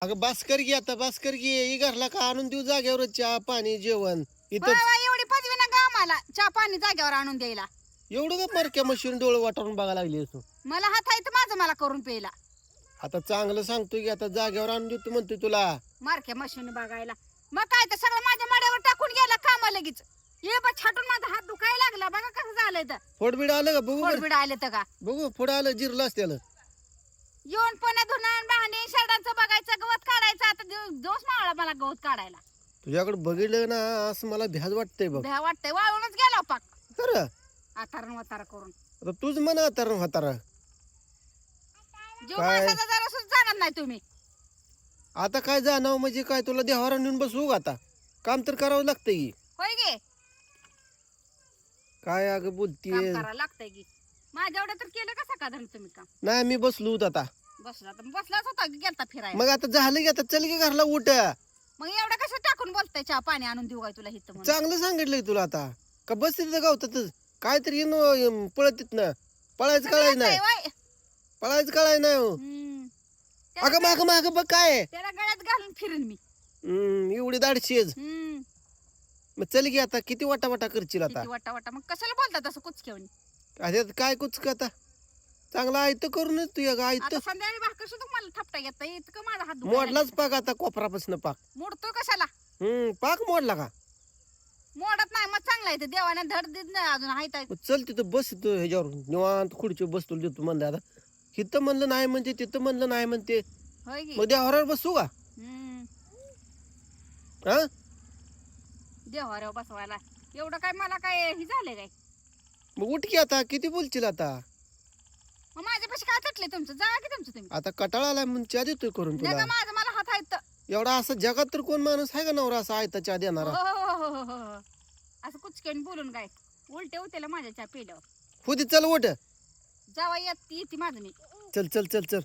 अगं बास कर की आता, बास कर की. ही घरला का आणून देऊ जागेवर चहा पाणी जेवण इथं. एवढी पदवी ना का आम्हाला चहा पाणी जाग्यावर आणून द्यायला. एवढं का मरक्या मशीन डोळे वाटारून बघायला लागली तू. मला हात आहे तर माझं मला करून प्यायला. आता चांगलं सांगतोय की आता जागेवर आणून देतो म्हणतोय तुला. मारक्या मशीन बघायला मग काय तर सगळं माझ्या माड्यावर टाकून गेला कामा लगेच. ये बा छाटून माझा हात दुखायला लागला. बघा कसं झालंय तर. फोडबीड आलं का बघू बरं. फोडबिड आले तर का बघू पुढे आलं जिरलं त्याला. येऊन पुन्हा धुणं भांडी शेडांचं बघायचं गवत काढायचं. आता दोष मावळा मला गवत काढायला. तुझ्याकडे बघितलं ना असं मला भ्याज वाटतंय बघ. भ्या वाटतंय वाळूनच गेला पाक खरं आतारण वतारा करून. आता तूच म्हणा तर म्हातारा. जीव काय? माणसाचा जरा सुद्धा जाणार नाही तुम्ही. आता काय जाणं म्हणजे काय तुला देवारा नेऊन बसवू का आता. काम तर करावं लागतंय की. होय गे काय अगं काम बोलतीये. करायला लागतंय की. माझ्या एवढं तर केलं का सकाळ तुम्ही काम. नाही मी बसलो होतो आता. बसला तर बसलाच होता की गेलता फिरायला. मग आता झालं की आता चल की घरला उठ. मग एवढं कसं टाकून बोलताय चहा पाणी आणून देऊ काय तुला हित म्हणून. चांगलं सांगितलंय तुला आता. का बस तिथं गावतातच काहीतरी पळत तिथनं. पळायचं कळायचं नाही. वय. पळायचं कळायचं नाही हो. हम्म. अगं माग माग बघ काय आहे? त्याला गळ्यात घालून फिरेन मी. एवढी दाडशीज. हम्म. मग चल की आता किती वाटा वाटा करशील आता. किती वाटा वाटा मग कशाला बोलता तसं कुचकेवणी. आता काय कुचक आता. चांगला आयत करूनच तू या आयत आता संध्याकाळी भाकर सुद्धा मला थापटा येत इतकं माझा हात दुखायला मोडलाच पाक आता कोपरापासून पाक. मोडतो कशाला. पाक मोडला का. मोडत नाही मग चांगला आहे ते. देवाने धड देत नाही अजून हायत. मग चल तिथं बस तिथं ह्याच्यावर निवांत खुर्चीवर बस तुला देतो म्हणलं आता. इथं म्हणलं नाही म्हणते तिथं म्हणलं नाही म्हणते. होय की. मग देवावर बसू का. हम्म. हा देवाऱ्यावर बसवायला एवढं काय मला काय हे झालंय काय. मग उठ की आता किती बोलशील आता. मग माझ्यापाशी काय थटले तुमचं. जा की तुमचं तुम्ही. आता कटाळा आलाय म्हणून चहा देतोय करून नाही तुला. का माझं मला हात आहेत तर. एवढा असं जगात तर कोण माणूस आहे का नवरा असा आयता चहा देणारा. हो. असं कुचकेन बोलून काय उलटे होतेला माझ्या चहा पेल्यावर. होती चल उठ. जावा येत येते माझं मी. चल चल चल चल